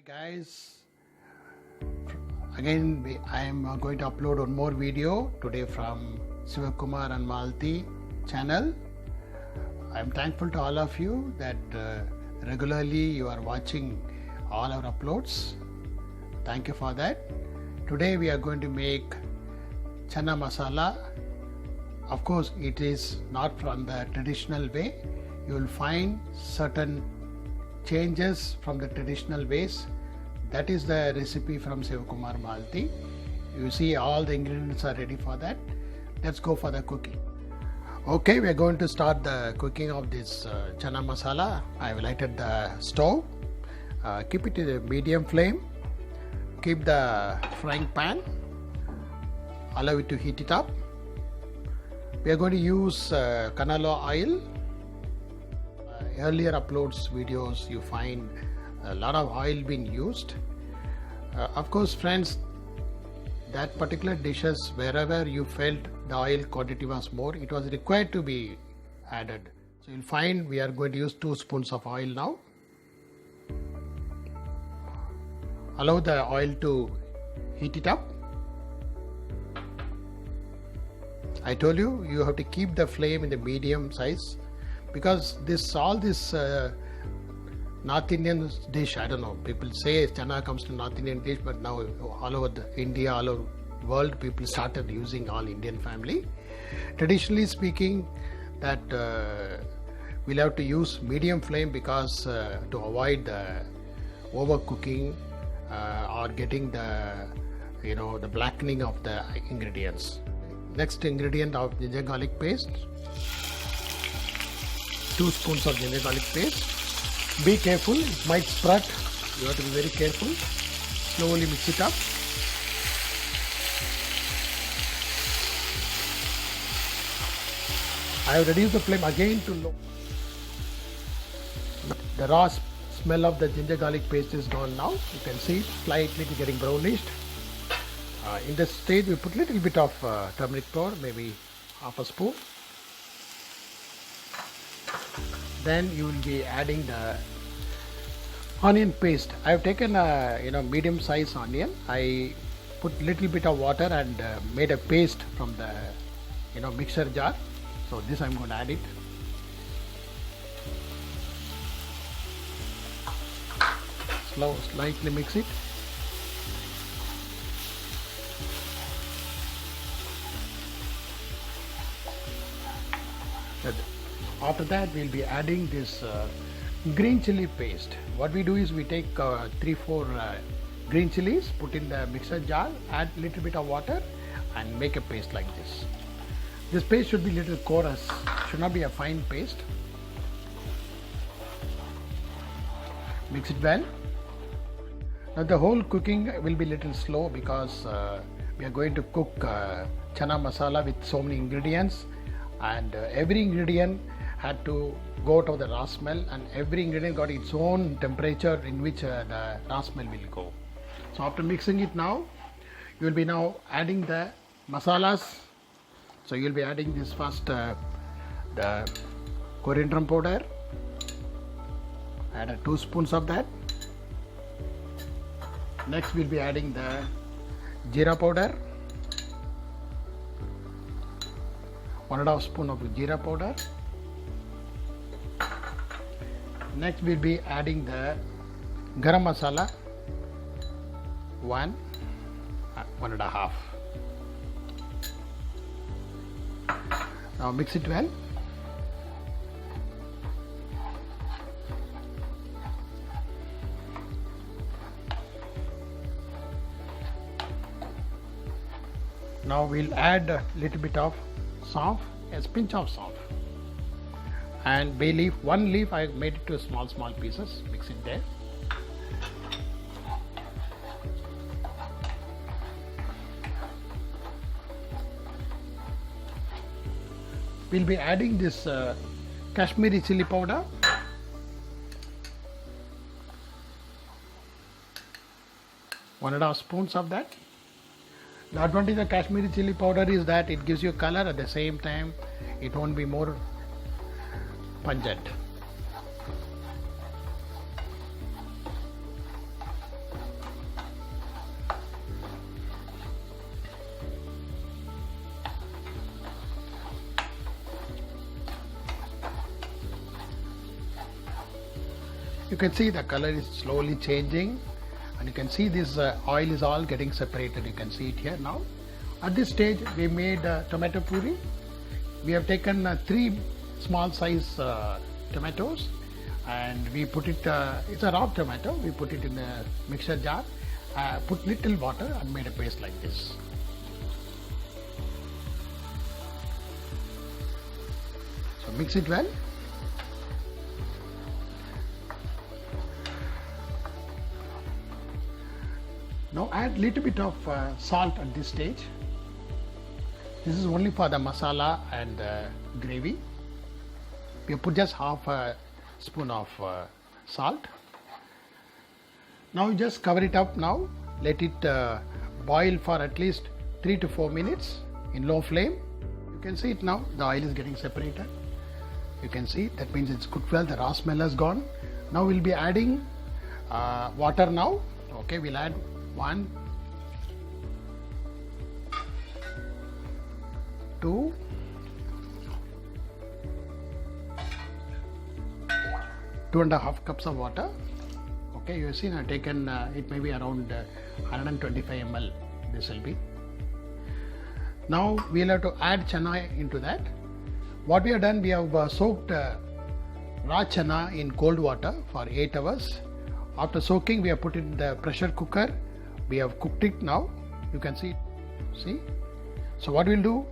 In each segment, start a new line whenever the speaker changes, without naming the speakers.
guys, again I am going to upload one more video today from Sivakumar and Malti channel. I am thankful to all of you that regularly you are watching all our uploads. Thank you for that. Today we are going to make chana masala. Of course, it is not from the traditional way. You will find certain changes from the traditional ways. That is the recipe from Sivakumar Malti. You see all the ingredients are ready for that. Let's go for the cooking. Okay, we are going to start the cooking of this chana masala. I have lighted the stove. Keep it in a medium flame. Keep the frying pan. Allow it to heat it up. We are going to use canola oil. Earlier uploads videos you find a lot of oil being used. Of course friends, that particular dishes wherever you felt the oil quantity was more, it was required to be added. So you'll find we are going to use 2 spoons of oil now. Allow the oil to heat it up. I told you, you have to keep the flame in the medium size because all this North Indian dish, I don't know, people say chana comes to North Indian dish, but now all over India, all over world, people started using all Indian family. Traditionally speaking, that we'll have to use medium flame because to avoid the overcooking or getting the blackening of the ingredients. Next ingredient of ginger garlic paste. 2 spoons of ginger garlic paste. Be careful, it might sprout. You have to be very careful. Slowly mix it up. I have reduced the flame again to low. The raw smell of the ginger garlic paste is gone now. You can see it slightly getting brownish. In this stage, we put a little bit of turmeric powder, maybe half a spoon. Then you will be adding the onion paste. I have taken a medium size onion. I put little bit of water and made a paste from the mixer jar. So this I am going to add it. Slightly mix it. After that, we'll be adding this green chili paste. What we do is we take 3-4 green chilies, put in the mixer jar, add little bit of water and make a paste like this. This paste should be little coarse, should not be a fine paste. Mix it well. Now the whole cooking will be little slow because we are going to cook chana masala with so many ingredients, and every ingredient had to go out of the raw smell, and every ingredient got its own temperature in which the raw smell will go. So after mixing it now, you will be now adding the masalas. So you will be adding this first the coriander powder. Add 2 spoons of that. Next we will be adding the jeera powder. 1.5 spoon of jeera powder. Next we will be adding the garam masala, 1.5. Now mix it well. Now we'll add a little bit of saunf, a pinch of saunf, and bay leaf. 1 leaf I made it to small pieces. Mix it there. We'll be adding this Kashmiri chili powder. One and a half spoons of that. The advantage of Kashmiri chili powder is that it gives you color, at the same time it won't be more pungent. can see the color is slowly changing, and you can see this oil is all getting separated. You can see it here now. At this stage we made tomato puri. We have taken 3 small size tomatoes, and we put it, it's a raw tomato, we put it in a mixer jar, put little water and made a paste like this. So mix it well. Now add little bit of salt at this stage. This is only for the masala and gravy. We put just half a spoon of salt. Now you just cover it up now. Let it boil for at least 3 to 4 minutes in low flame. You can see it now. The oil is getting separated. You can see that means it's cooked well. The raw smell has gone. Now we'll be adding water now. Okay, we'll add 1, 2, 2.5 cups of water. Okay, you see I've taken it may be around 125 ml. This will be. Now we'll have to add chana into that. What we have done, we have soaked raw chana in cold water for 8 hours. After soaking, we have put it in the pressure cooker. We have cooked it now. You can see. So what we'll do,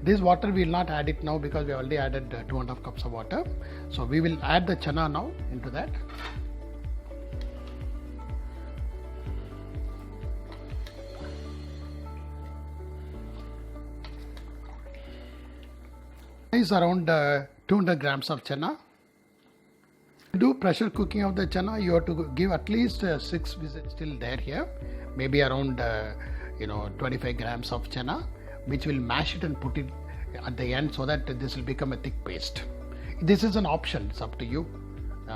this water we will not add it now because we already added 2.5 cups of water. So we will add the chana now into that. Is around 200 grams of chana. To do pressure cooking of the chana, you have to give at least 6 visits still there here. Maybe around 25 grams of chana, which will mash it and put it at the end so that this will become a thick paste. This is an option, it's up to you.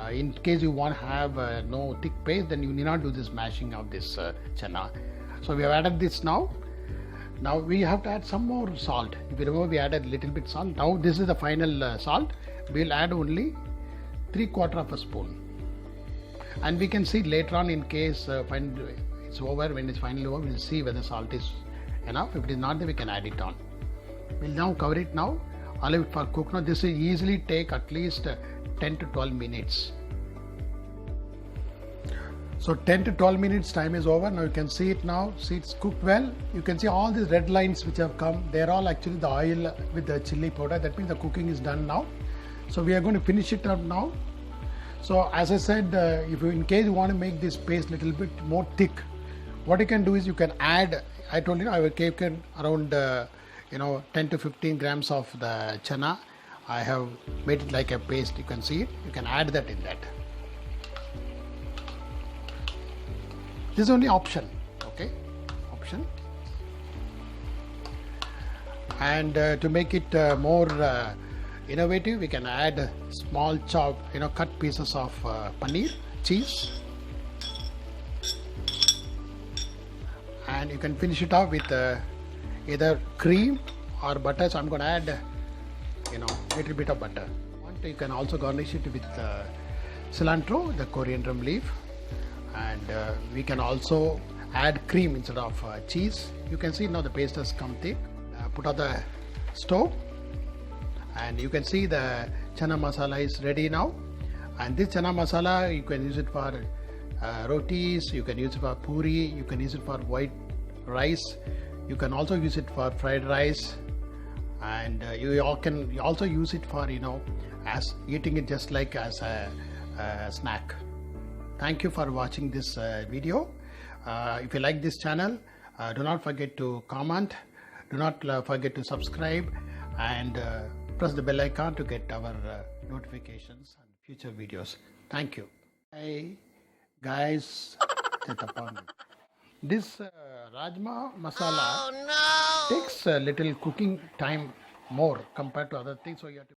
In case you want to have no thick paste, then you need not do this mashing of this chana. So we have added this now. Now we have to add some more salt. If you remember, we added a little bit salt. Now this is the final salt. We will add only 3/4 of a spoon. And we can see later on, in case it's over, when it's finally over, we'll see whether salt is enough. If it is not, then we can add it on. We'll now cover it now. Allow it for cook. Now this will easily take at least 10 to 12 minutes. So 10 to 12 minutes time is over. Now you can see it now. See, it's cooked well. You can see all these red lines which have come. They're all actually the oil with the chili powder. That means the cooking is done now. So we are going to finish it up now. So as I said, if you, in case you want to make this paste little bit more thick, what you can do is you can add, I told you I will take around 10 to 15 grams of the chana. I have made it like a paste. You can see it. You can add that in that. This is only option. Okay, option. And to make it more innovative, we can add small cut pieces of paneer, cheese, and you can finish it off with either cream or butter. So I'm going to add little bit of butter. You can also garnish it with cilantro, the coriander leaf, and we can also add cream instead of cheese. You can see now the paste has come thick. Put on the stove, and you can see the chana masala is ready now. And this chana masala, you can use it for rotis, you can use it for puri, you can use it for white rice, you can also use it for fried rice, and you can also use it for as eating it just like as a snack. Thank you for watching this video. If you like this channel, do not forget to comment, do not forget to subscribe, and press the bell icon to get our notifications and future videos. Thank you. Hey guys, this rajma masala takes a little cooking time more compared to other things, so you have to